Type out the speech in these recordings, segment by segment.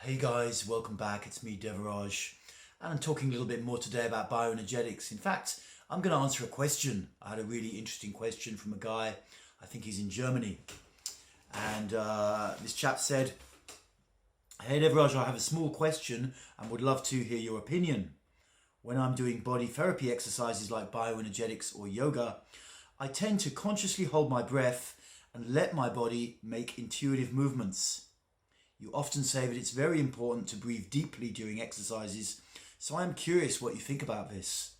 Hey guys, welcome back. It's me, Devaraj, and I'm talking a little bit more today about bioenergetics. In fact, I'm going to answer a question. I had a really interesting question from a guy, I think he's in Germany. And this chap said, "Hey Devaraj, I have a small question and would love to hear your opinion. When I'm doing body therapy exercises like bioenergetics or yoga, I tend to consciously hold my breath and let my body make intuitive movements. You often say that it's very important to breathe deeply during exercises, so I am curious what you think about this.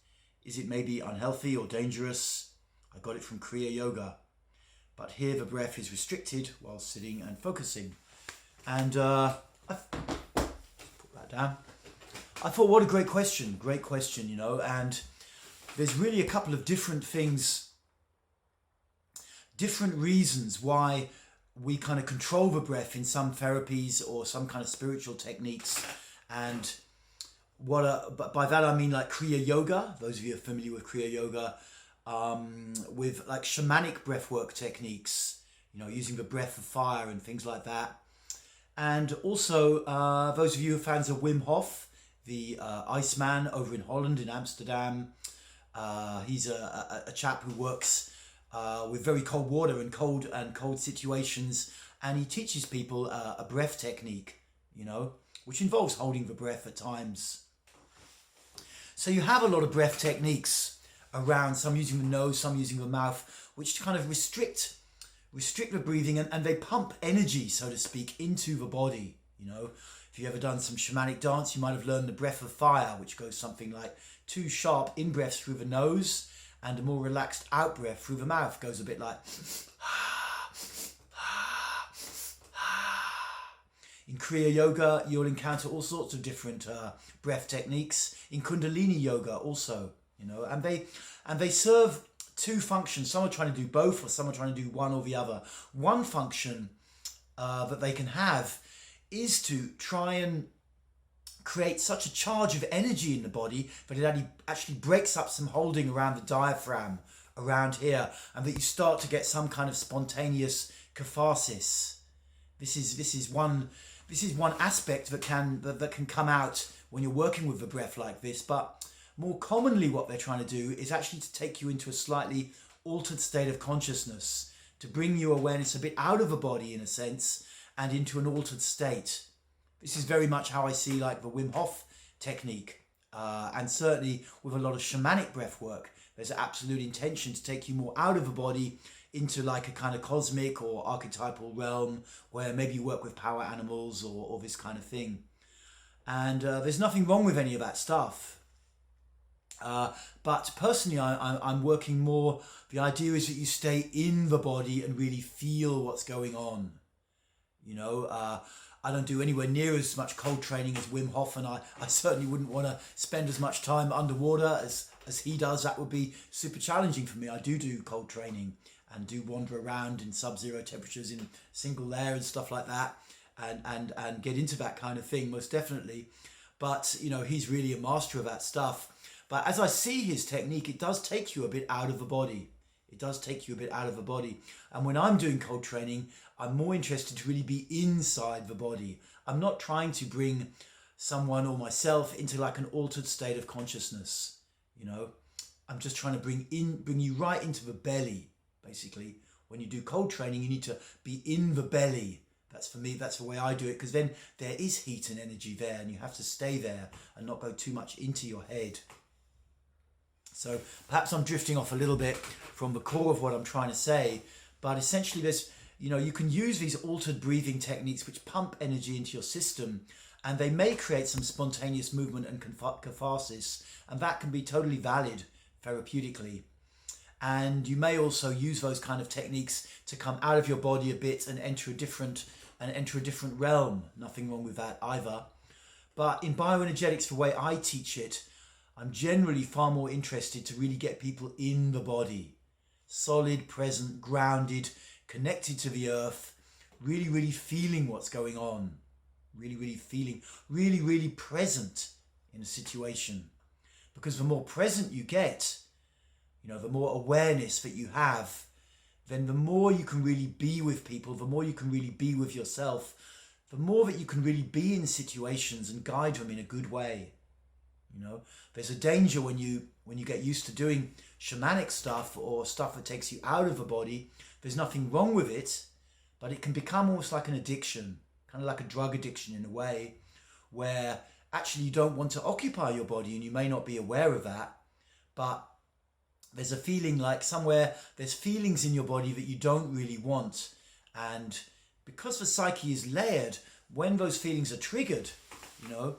Is it maybe unhealthy or dangerous? I got it from Kriya yoga, but here the breath is restricted while sitting and focusing." And I put that down. I thought, what a great question, you know, and there's really a couple of different things, different reasons why we kind of control the breath in some therapies or some kind of spiritual techniques. And but by that I mean like Kriya yoga, those of you who are familiar with Kriya yoga, with like shamanic breathwork techniques, you know, using the breath of fire and things like that. And also those of you who are fans of Wim Hof, the Iceman over in Holland, in Amsterdam. He's a chap who works with very cold water and cold situations, and he teaches people a breath technique, you know, which involves holding the breath at times. So you have a lot of breath techniques around, some using the nose, some using the mouth, which kind of restrict the breathing, and they pump energy, so to speak, into the body. You know, if you've ever done some shamanic dance, you might have learned the breath of fire, which goes something like 2 sharp in-breaths through the nose and a more relaxed out-breath through the mouth. Goes a bit like... In Kriya yoga, you'll encounter all sorts of different breath techniques. In Kundalini yoga also, you know, and they serve 2 functions. Some are trying to do both, or some are trying to do one or the other. One function that they can have is to try and create such a charge of energy in the body that it actually breaks up some holding around the diaphragm, around here, and that you start to get some kind of spontaneous catharsis. This is one aspect that can come out when you're working with the breath like this. But more commonly, what they're trying to do is actually to take you into a slightly altered state of consciousness, to bring your awareness a bit out of the body in a sense and into an altered state. This is very much how I see like the Wim Hof technique, and certainly with a lot of shamanic breath work, there's an absolute intention to take you more out of the body into like a kind of cosmic or archetypal realm where maybe you work with power animals or this kind of thing. And there's nothing wrong with any of that stuff. But personally, I'm working more, the idea is that you stay in the body and really feel what's going on. You know, I don't do anywhere near as much cold training as Wim Hof, and I certainly wouldn't want to spend as much time underwater as he does. That would be super challenging for me. I do cold training and do wander around in sub-zero temperatures in single layer and stuff like that, and get into that kind of thing, most definitely. But, you know, he's really a master of that stuff. But as I see his technique, it does take you a bit out of the body. It does take you a bit out of the body. And when I'm doing cold training, I'm more interested to really be inside the body. I'm not trying to bring someone or myself into like an altered state of consciousness. You know, I'm just trying to bring you right into the belly, basically. When you do cold training, you need to be in the belly. That's for me, that's the way I do it, because then there is heat and energy there, and you have to stay there and not go too much into your head. So perhaps I'm drifting off a little bit from the core of what I'm trying to say, but essentially there's, you know, you can use these altered breathing techniques which pump energy into your system, and they may create some spontaneous movement and catharsis, and that can be totally valid therapeutically. And you may also use those kind of techniques to come out of your body a bit and enter a different realm. Nothing wrong with that either. But in bioenergetics, the way I teach it, I'm generally far more interested to really get people in the body, solid, present, grounded, connected to the earth, really, really feeling what's going on, really, really feeling, really, really present in a situation. Because the more present you get, you know, the more awareness that you have, then the more you can really be with people, the more you can really be with yourself, the more that you can really be in situations and guide them in a good way. You know, there's a danger when you get used to doing shamanic stuff or stuff that takes you out of the body. There's nothing wrong with it, but it can become almost like an addiction, kind of like a drug addiction in a way, where actually you don't want to occupy your body, and you may not be aware of that, but there's a feeling like somewhere there's feelings in your body that you don't really want. And because the psyche is layered, when those feelings are triggered, you know,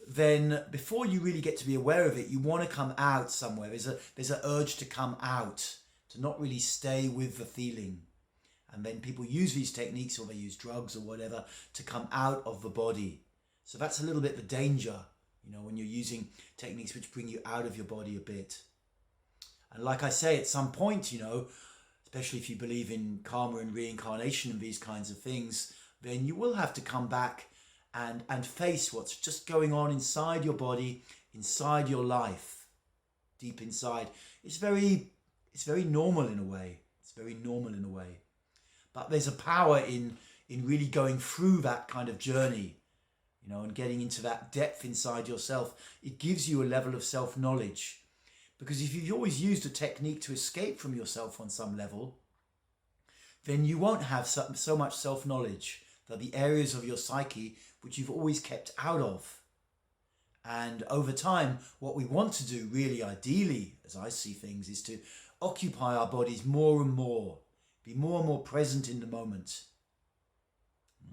then before you really get to be aware of it, you want to come out somewhere. There's an urge to come out, to not really stay with the feeling. And then people use these techniques, or they use drugs or whatever, to come out of the body. So that's a little bit the danger, you know, when you're using techniques which bring you out of your body a bit. And like I say, at some point, you know, especially if you believe in karma and reincarnation and these kinds of things, then you will have to come back and face what's just going on inside your body, inside your life, deep inside. It's very normal in a way. It's very normal in a way. But there's a power in really going through that kind of journey, you know, and getting into that depth inside yourself. It gives you a level of self-knowledge. Because if you've always used a technique to escape from yourself on some level, then you won't have so much self-knowledge. There'll be areas of your psyche which you've always kept out of. And over time, what we want to do really ideally, as I see things, is to occupy our bodies more and more, be more and more present in the moment.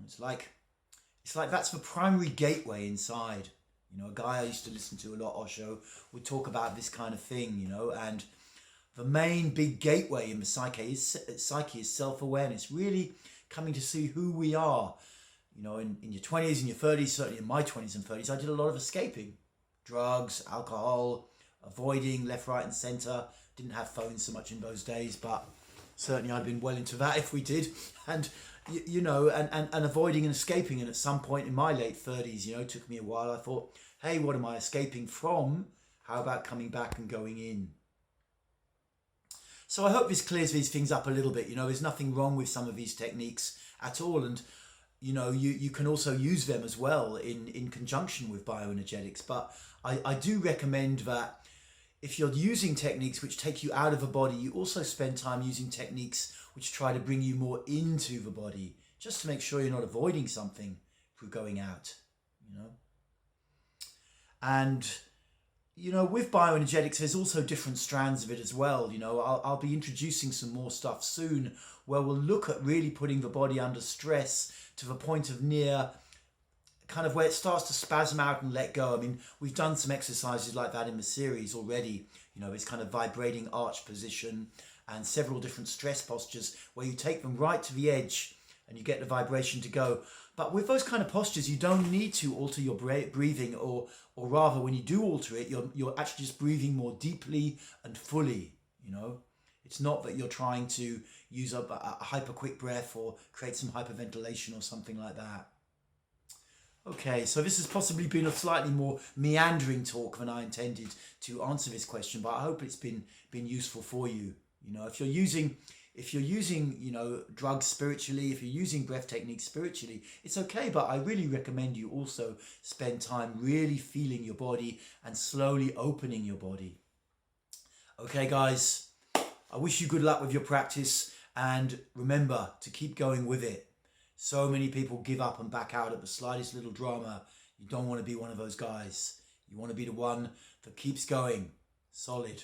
It's like that's the primary gateway inside. You know, a guy I used to listen to a lot, Osho, would talk about this kind of thing, you know, and the main big gateway in the psyche is self-awareness, really coming to see who we are. You know, in your 20s and your 30s, certainly in my 20s and 30s, I did a lot of escaping. Drugs, alcohol, avoiding left, right and centre. Didn't have phones so much in those days, but certainly I'd been well into that if we did. And, you know, and avoiding and escaping. And at some point in my late 30s, you know, it took me a while. I thought, hey, what am I escaping from? How about coming back and going in? So I hope this clears these things up a little bit. You know, there's nothing wrong with some of these techniques at all. And, you know, you can also use them as well in conjunction with bioenergetics. But I do recommend that if you're using techniques which take you out of the body, you also spend time using techniques which try to bring you more into the body, just to make sure you're not avoiding something through going out, you know. And, you know, with bioenergetics, there's also different strands of it as well. You know, I'll be introducing some more stuff soon where we'll look at really putting the body under stress to the point of near kind of where it starts to spasm out and let go. I mean, we've done some exercises like that in the series already. You know, it's kind of vibrating arch position and several different stress postures where you take them right to the edge and you get the vibration to go. But with those kind of postures, you don't need to alter your breathing, or rather, when you do alter it, you're actually just breathing more deeply and fully, you know. It's not that you're trying to use up a hyper quick breath or create some hyperventilation or something like that. Okay, so this has possibly been a slightly more meandering talk than I intended to answer this question, but I hope it's been useful for you. You know, if you're using, you know, drugs spiritually, if you're using breath techniques spiritually, it's okay, but I really recommend you also spend time really feeling your body and slowly opening your body. Okay, guys, I wish you good luck with your practice, and remember to keep going with it. So many people give up and back out at the slightest little drama. You don't want to be one of those guys. You want to be the one that keeps going. Solid.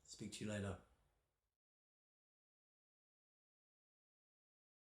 Speak to you later.